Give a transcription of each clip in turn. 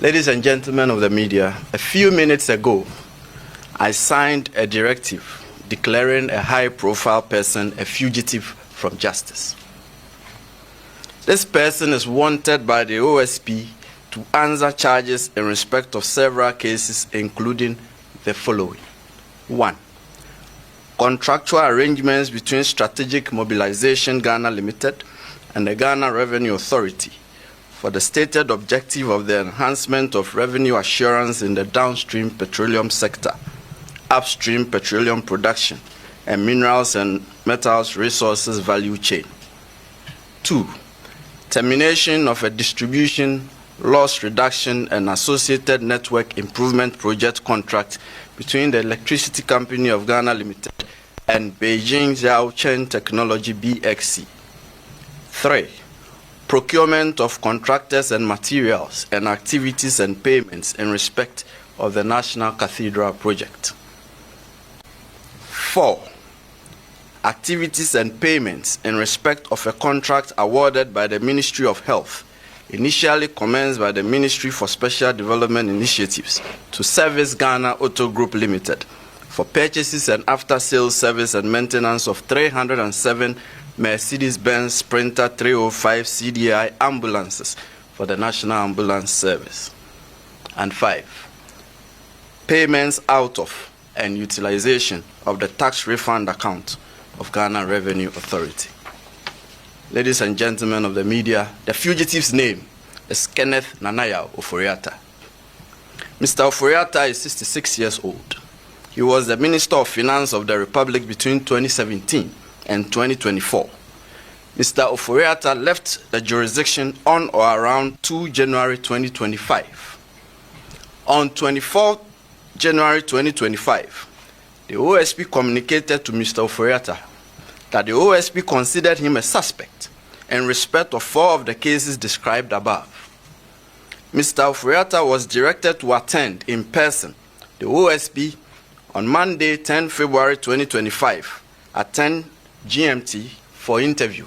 Ladies and gentlemen of the media, a few minutes ago, I signed a directive declaring a high-profile person a fugitive from justice. This person is wanted by the OSP to answer charges in respect of several cases, including the following. 1. Contractual arrangements between Strategic Mobilization Ghana Limited and the Ghana Revenue Authority for the stated objective of the enhancement of revenue assurance in the downstream petroleum sector, upstream petroleum production, and minerals and metals resources value chain. 2. Termination of a distribution, loss reduction, and associated network improvement project contract between the Electricity Company of Ghana Limited and Beijing Zhaochen Technology BXC. 3. Procurement of contractors and materials and activities and payments in respect of the National Cathedral project. 4. Activities and payments in respect of a contract awarded by the Ministry of Health, initially commenced by the Ministry for Special Development Initiatives to Service Ghana Auto Group Limited for purchases and after-sales service and maintenance of 307 Mercedes-Benz Sprinter 305 CDI ambulances for the National Ambulance Service. And 5. Payments out of and utilization of the tax refund account of Ghana Revenue Authority. Ladies and gentlemen of the media, the fugitive's name is Kenneth Nanaya Ofori Atta. Mr. Ofori Atta is 66 years old. He was the Minister of Finance of the Republic between 2017 and 2024. Mr. Ofori Atta left the jurisdiction on or around 2 January 2025. On 24 January 2025, the OSP communicated to Mr. Ofori Atta that the OSP considered him a suspect in respect of 4 of the cases described above. Mr. Ofori Atta was directed to attend in person the OSP on Monday, 10 February 2025 at 10 GMT for interview.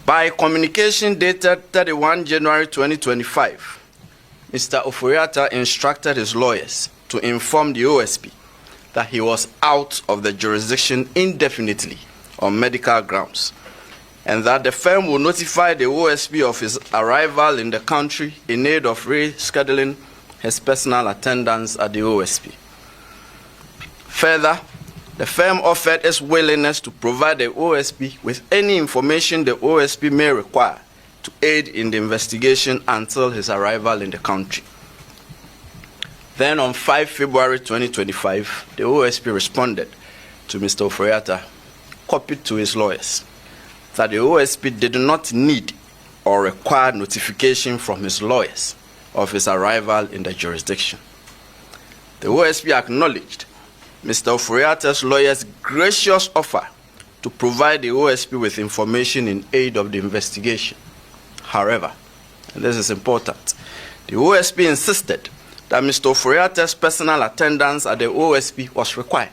By communication dated 31 January 2025, Mr. Ofori Atta instructed his lawyers to inform the OSP that he was out of the jurisdiction indefinitely on medical grounds, and that the firm will notify the OSP of his arrival in the country in aid of rescheduling his personal attendance at the OSP. Further, the firm offered its willingness to provide the OSP with any information the OSP may require to aid in the investigation until his arrival in the country. Then on 5 February 2025, the OSP responded to Mr. Ofori Atta, copied to his lawyers, that the OSP did not need or require notification from his lawyers of his arrival in the jurisdiction. The OSP acknowledged Mr. Ofori Atta's lawyer's gracious offer to provide the OSP with information in aid of the investigation. However, and this is important, the OSP insisted that Mr. Ofori Atta's personal attendance at the OSP was required.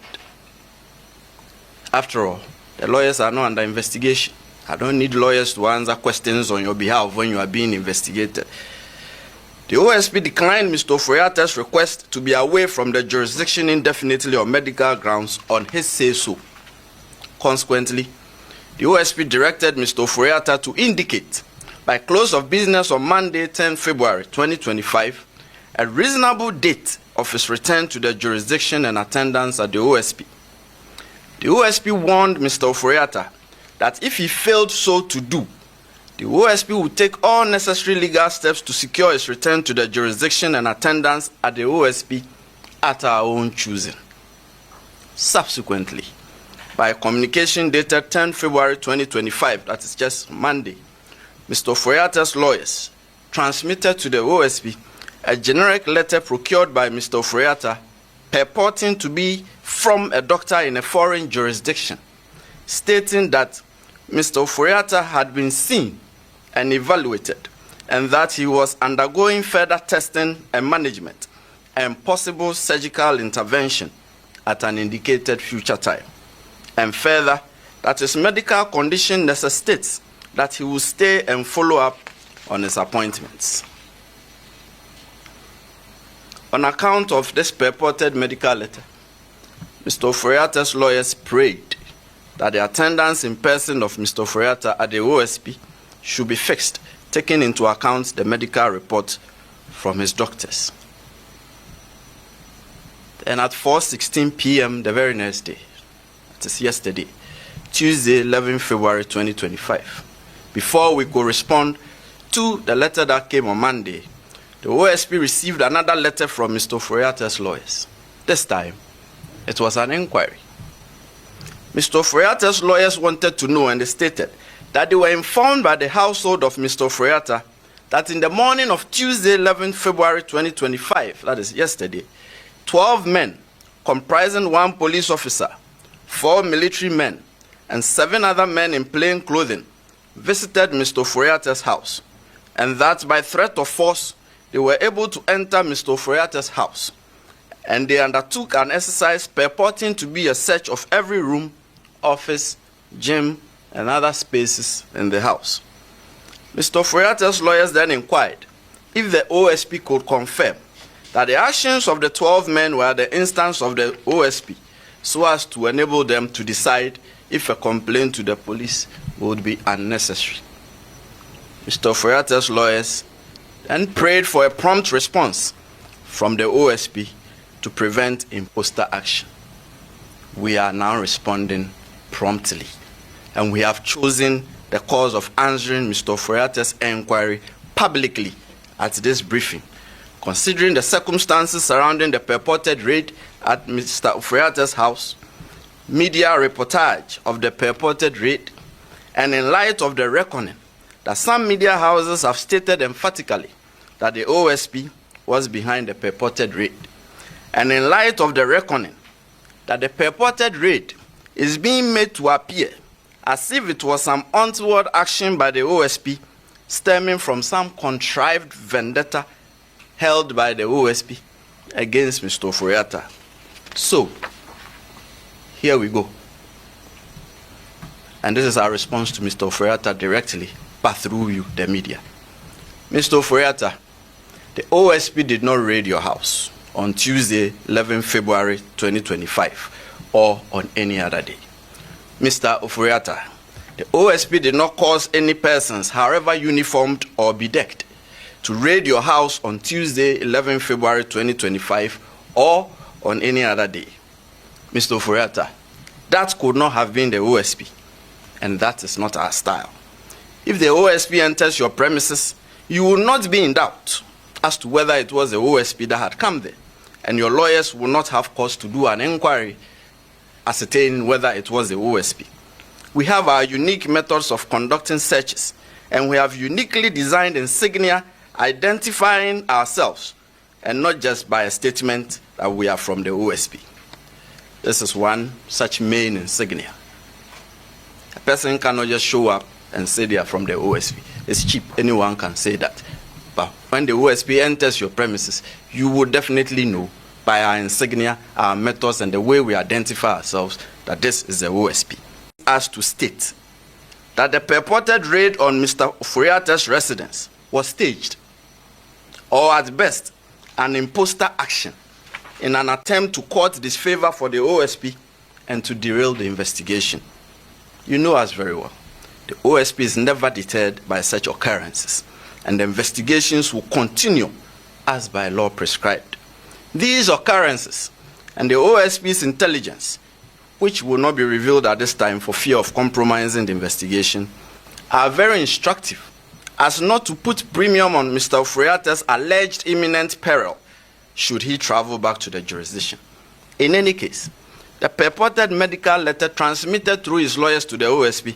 After all, the lawyers are not under investigation. I don't need lawyers to answer questions on your behalf when you are being investigated. The OSP declined Mr. Ofori Atta's request to be away from the jurisdiction indefinitely on medical grounds on his say-so. Consequently, the OSP directed Mr. Ofori Atta to indicate by close of business on Monday, 10 February 2025, a reasonable date of his return to the jurisdiction and attendance at the OSP. The OSP warned Mr. Ofori Atta that if he failed so to do, the OSP would take all necessary legal steps to secure his return to the jurisdiction and attendance at the OSP at our own choosing. Subsequently, by communication dated 10 February 2025, that is just Monday, Mr. Ofori Atta's lawyers transmitted to the OSP a generic letter procured by Mr. Ofori Atta purporting to be from a doctor in a foreign jurisdiction, stating that Mr. Ofori Atta had been seen and evaluated, and that he was undergoing further testing and management and possible surgical intervention at an indicated future time. And further, that his medical condition necessitates that he will stay and follow up on his appointments. On account of this purported medical letter, Mr. Ofori-Atta's lawyers prayed that the attendance in person of Mr. Ofori-Atta at the OSP should be fixed, taking into account the medical report from his doctors. And at 4:16 p.m. the very next day, that is yesterday, Tuesday, 11 February 2025, before we could respond to the letter that came on Monday, the OSP received another letter from Mr. Ofori-Atta's lawyers. This time, it was an inquiry. Mr. Ofori-Atta's lawyers wanted to know, and they stated that they were informed by the household of Mr. Ofori-Atta that in the morning of Tuesday, 11 February 2025, that is yesterday, 12 men, comprising 1 police officer, 4 military men, and 7 other men in plain clothing, visited Mr. Ofori-Atta's house, and that by threat of force, they were able to enter Mr. Ofori-Atta's house, and they undertook an exercise purporting to be a search of every room, office, gym, and other spaces in the house. Mr. Ofori-Atta's lawyers then inquired if the OSP could confirm that the actions of the 12 men were the instance of the OSP, so as to enable them to decide if a complaint to the police would be unnecessary. Mr. Ofori-Atta's lawyers then prayed for a prompt response from the OSP to prevent imposter action. We are now responding promptly, and we have chosen the course of answering Mr. Ofori-Atta's inquiry publicly at this briefing, considering the circumstances surrounding the purported raid at Mr. Ofori-Atta's house, media reportage of the purported raid, and in light of the reckoning that some media houses have stated emphatically that the OSP was behind the purported raid, and in light of the reckoning that the purported raid is being made to appear as if it was some untoward action by the OSP stemming from some contrived vendetta held by the OSP against Mr. Ofori-Atta. So, here we go. And this is our response to Mr. Ofori-Atta directly, but through you, the media. Mr. Ofori-Atta, the OSP did not raid your house on Tuesday, 11 February 2025, or on any other day. Mr. Ofori-Atta, the OSP did not cause any persons, however uniformed or bedecked, to raid your house on Tuesday, 11 February 2025, or on any other day. Mr. Ofori-Atta, that could not have been the OSP, and that is not our style. If the OSP enters your premises, you will not be in doubt as to whether it was the OSP that had come there, and your lawyers will not have cause to do an inquiry ascertaining whether it was the OSP. We have our unique methods of conducting searches, and we have uniquely designed insignia identifying ourselves, and not just by a statement that we are from the OSP. This is one such main insignia. A person cannot just show up and say they are from the OSP. It's cheap. Anyone can say that. But when the OSP enters your premises, you will definitely know by our insignia, our methods, and the way we identify ourselves that this is the OSP. As to state that the purported raid on Mr. Ofori-Atta's residence was staged, or at best, an imposter action in an attempt to court disfavor for the OSP and to derail the investigation. You know us very well. The OSP is never deterred by such occurrences, and the investigations will continue as by law prescribed. These occurrences and the OSP's intelligence, which will not be revealed at this time for fear of compromising the investigation, are very instructive as not to put premium on Mr. Ofori-Atta's alleged imminent peril should he travel back to the jurisdiction. In any case, the purported medical letter transmitted through his lawyers to the OSP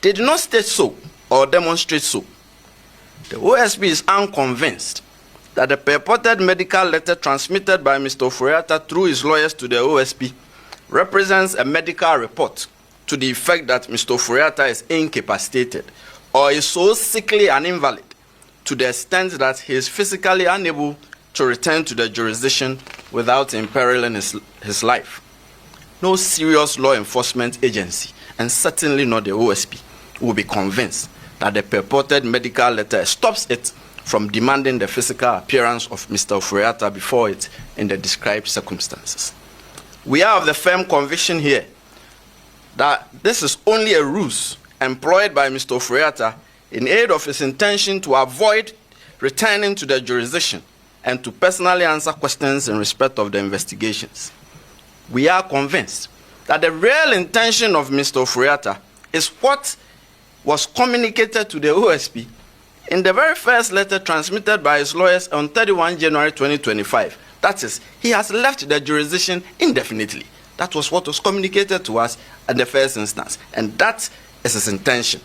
did not state so or demonstrate so. The OSP is unconvinced that the purported medical letter transmitted by Mr. Ofori-Atta through his lawyers to the OSP represents a medical report to the effect that Mr. Ofori-Atta is incapacitated or is so sickly and invalid to the extent that he is physically unable to return to the jurisdiction without imperiling his life. No serious law enforcement agency, and certainly not the OSP, will be convinced that the purported medical letter stops it from demanding the physical appearance of Mr. Ofori before it in the described circumstances. We are of the firm conviction here that this is only a ruse employed by Mr. Ofori in aid of his intention to avoid returning to the jurisdiction and to personally answer questions in respect of the investigations. We are convinced that the real intention of Mr. Ofori is what was communicated to the OSP in the very first letter transmitted by his lawyers on 31 January 2025. That is, he has left the jurisdiction indefinitely. That was what was communicated to us at the first instance, and that is his intention.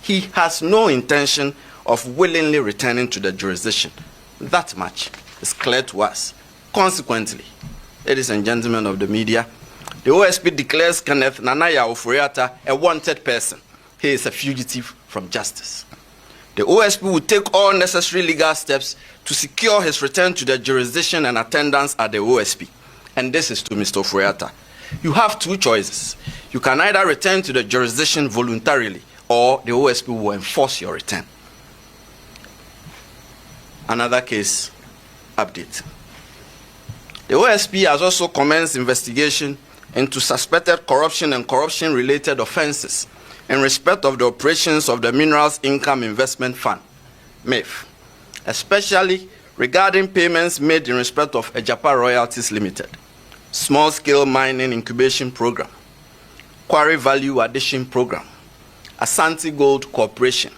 He has no intention of willingly returning to the jurisdiction. That much is clear to us. Consequently, ladies and gentlemen of the media, the OSP declares Kenneth Nanaya Ofori a wanted person. He is a fugitive from justice. The OSP will take all necessary legal steps to secure his return to the jurisdiction and attendance at the OSP. And this is to Mr. Ofori. You have two choices. You can either return to the jurisdiction voluntarily, or the OSP will enforce your return. Another case update. The OSP has also commenced investigation into suspected corruption and corruption-related offenses in respect of the operations of the Minerals Income Investment Fund, MIF, especially regarding payments made in respect of Ejapa Royalties Limited, Small-Scale Mining Incubation Program, Quarry Value Addition Program, Asante Gold Corporation,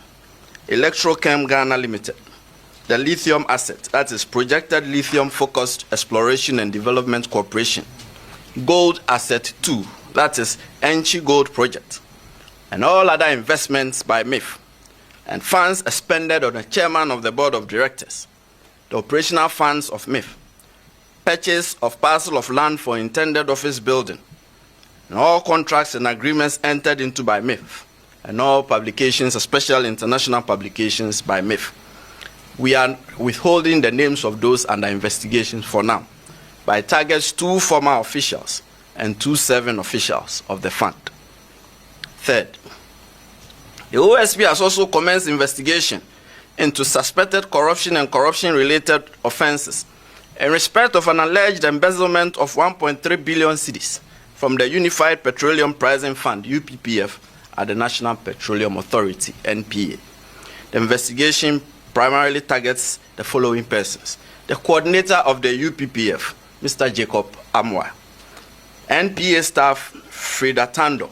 Electrochem Ghana Limited, the Lithium Asset, that is Projected Lithium Focused Exploration and Development Corporation, Gold Asset 2, that is Enchi Gold Project, and all other investments by MIF, and funds expended on the chairman of the board of directors, the operational funds of MIF, purchase of parcel of land for intended office building, and all contracts and agreements entered into by MIF, and all publications, especially international publications by MIF. We are withholding the names of those under investigation for now, by targets 2 former officials and 2 serving officials of the fund. Third, the OSP has also commenced investigation into suspected corruption and corruption-related offenses in respect of an alleged embezzlement of 1.3 billion cedis from the Unified Petroleum Pricing Fund, UPPF, at the National Petroleum Authority, NPA. The investigation primarily targets the following persons: the coordinator of the UPPF, Mr. Jacob Amwa, NPA staff Frida Tando,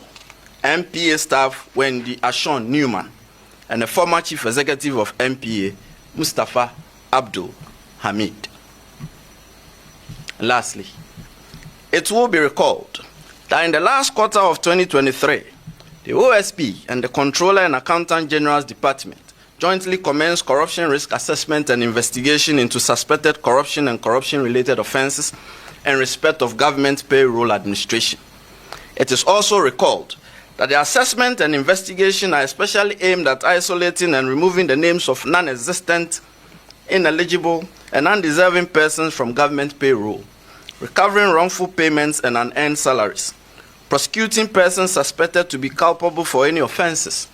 NPA staff Wendy Ashon Newman, and the former chief executive of NPA, Mustafa Abdul Hamid. Lastly, it will be recalled that in the last quarter of 2023, the OSP and the Controller and Accountant General's Department jointly commenced corruption risk assessment and investigation into suspected corruption and corruption-related offenses in respect of government payroll administration. It is also recalled that the assessment and investigation are especially aimed at isolating and removing the names of non-existent, ineligible, and undeserving persons from government payroll, recovering wrongful payments and unearned salaries, prosecuting persons suspected to be culpable for any offenses,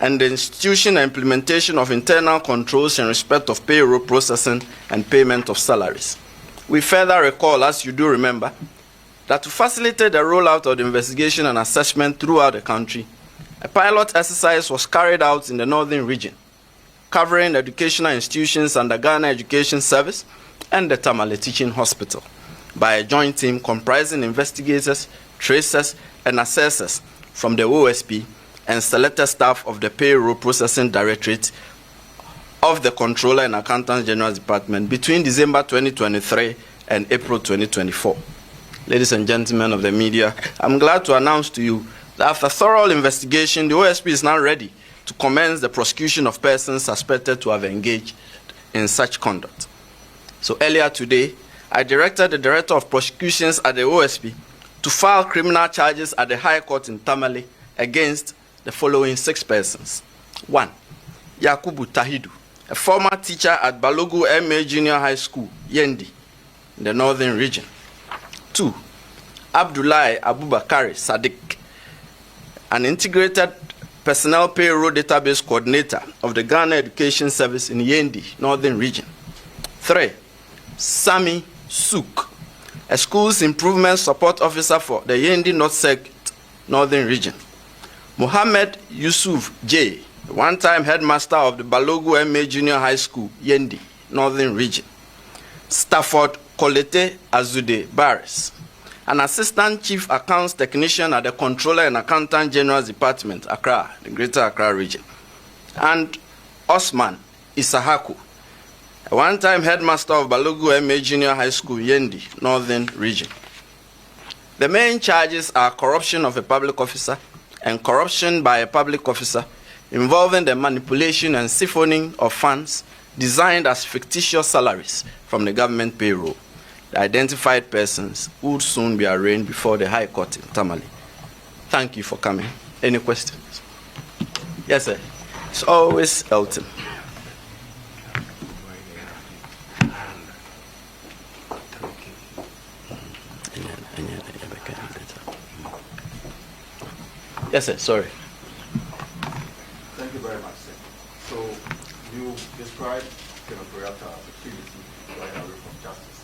and the institution and implementation of internal controls in respect of payroll processing and payment of salaries. We further recall, as you do remember, that to facilitate the rollout of the investigation and assessment throughout the country, a pilot exercise was carried out in the northern region, covering educational institutions under Ghana Education Service and the Tamale Teaching Hospital, by a joint team comprising investigators, tracers, and assessors from the OSP and selected staff of the Payroll Processing Directorate of the Controller and Accountant General's Department between December 2023 and April 2024. Ladies and gentlemen of the media, I'm glad to announce to you that after thorough investigation, the OSP is now ready to commence the prosecution of persons suspected to have engaged in such conduct. So earlier today, I directed the Director of Prosecutions at the OSP to file criminal charges at the High Court in Tamale against the following 6 persons. 1. Yakubu Tahidu, a former teacher at Balogu MA Junior High School, Yendi, in the northern region. 2. Abdullahi Abubakari Sadiq, an integrated Personnel Payroll Database Coordinator of the Ghana Education Service in Yendi, Northern Region. 3. Sami Suk, a Schools Improvement Support Officer for the Yendi North Circuit, Northern Region. Mohammed Yusuf J., one-time headmaster of the Balogu MA Junior High School, Yendi, Northern Region. Stafford Kolete Azude Barres, an Assistant Chief Accounts Technician at the Controller and Accountant General's Department, Accra, the Greater Accra Region. And Osman Isahaku, a one-time headmaster of Balogu MA Junior High School, Yendi, Northern Region. The main charges are corruption of a public officer and corruption by a public officer involving the manipulation and siphoning of funds designed as fictitious salaries from the government payroll. The identified persons would soon be arraigned before the High Court in Tamale. Thank you for coming. Any questions? Yes, sir. It's always Elton. Yes, sir. Sorry. Thank you very much, sir. So you described Kenokrata as activity right away from justice.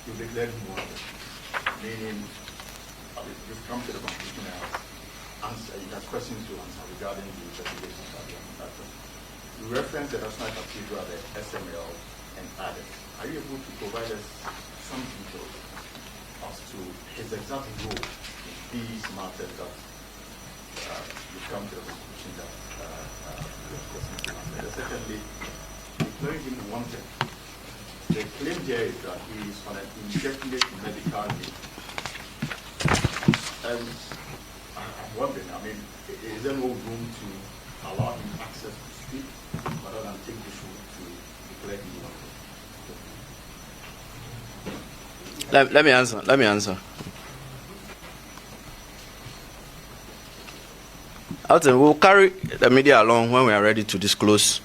You declared him wanted, meaning you've come to the conclusion you have questions to answer regarding the investigations that you have conducted. You referenced the National Cathedral, the SML, and others. Are you able to provide us some details as to his exact role in these matters that you've come to the conclusion that you have questions to answer? Secondly, declaring him wanted. The claim here is that he is on an indefinite medical leave. And I'm wondering, is there no room to allow him access to speak rather than take this route to declare him wanted? Let me answer. Elton, we'll carry the media along when we are ready to disclose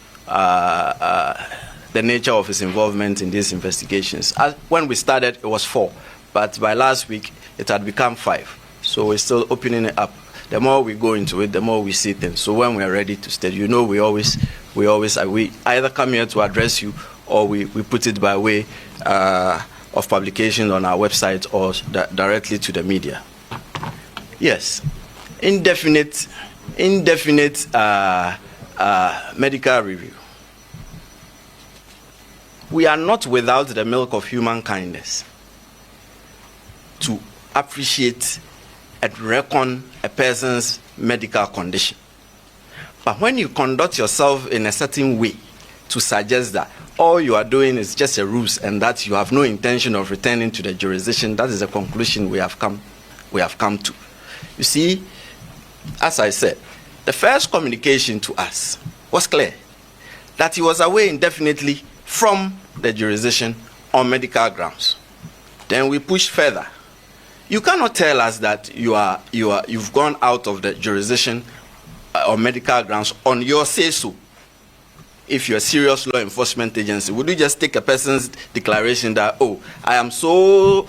the nature of his involvement in these investigations. When we started, it was 4, but by last week, it had become 5. So we're still opening it up. The more we go into it, the more we see things. So when we are ready to state, we either come here to address you, or we put it by way of publication on our website or directly to the media. Yes, indefinite medical review. We are not without the milk of human kindness to appreciate and reckon a person's medical condition. But when you conduct yourself in a certain way to suggest that all you are doing is just a ruse and that you have no intention of returning to the jurisdiction, that is the conclusion we have come to. You see, as I said, the first communication to us was clear, that he was away indefinitely from the jurisdiction on medical grounds. Then we pushed further. You cannot tell us that you've gone out of the jurisdiction on medical grounds on your say-so. If you're a serious law enforcement agency, would you just take a person's declaration that, oh, I am so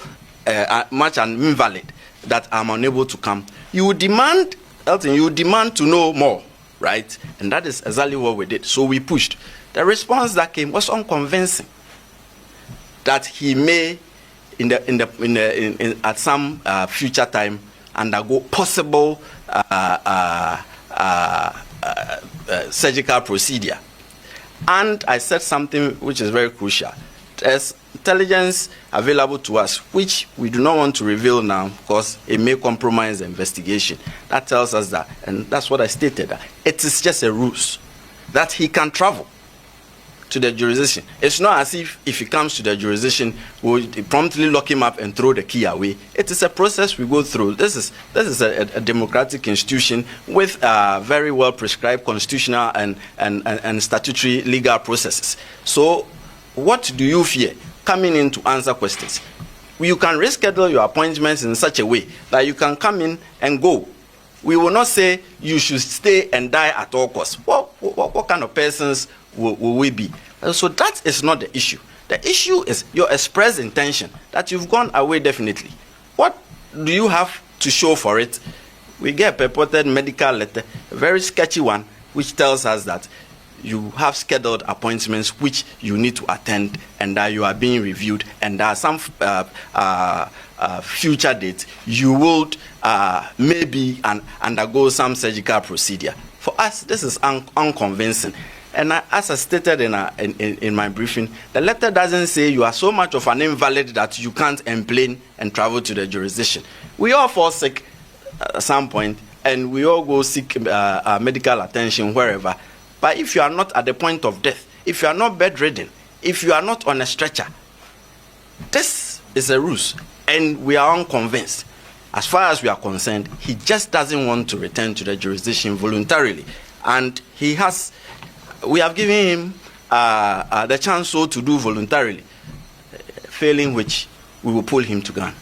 much an invalid that I'm unable to come? You would demand, Elton, you would demand to know more, right? And that is exactly what we did. So we pushed. The response that came was unconvincing. That he may, at some future time, undergo possible surgical procedure. And I said something which is very crucial. There's intelligence available to us, which we do not want to reveal now because it may compromise the investigation. That tells us that, and that's what I stated, that it is just a ruse, that he can travel to the jurisdiction. It's not as if he comes to the jurisdiction, we'll promptly lock him up and throw the key away. It is a process we go through. This is a democratic institution with very well prescribed constitutional and statutory legal processes. So what do you fear coming in to answer questions? You can reschedule your appointments in such a way that you can come in and go. We will not say you should stay and die at all costs. What kind of persons will we be? So that is not the issue. The issue is your express intention that you've gone away definitely. What do you have to show for it? we get a purported medical letter, a very sketchy one, which tells us that you have scheduled appointments which you need to attend and that you are being reviewed, and there are some future dates you would maybe undergo some surgical procedure. For us, this is unconvincing. And as I stated in my briefing, the letter doesn't say you are so much of an invalid that you can't complain and travel to the jurisdiction. We all fall sick at some point, and we all go seek medical attention wherever. But if you are not at the point of death, if you are not bedridden, if you are not on a stretcher, this is a ruse, and we are unconvinced. As far as we are concerned, he just doesn't want to return to the jurisdiction voluntarily, and we have given him the chance so to do voluntarily, failing which we will pull him to Ghana.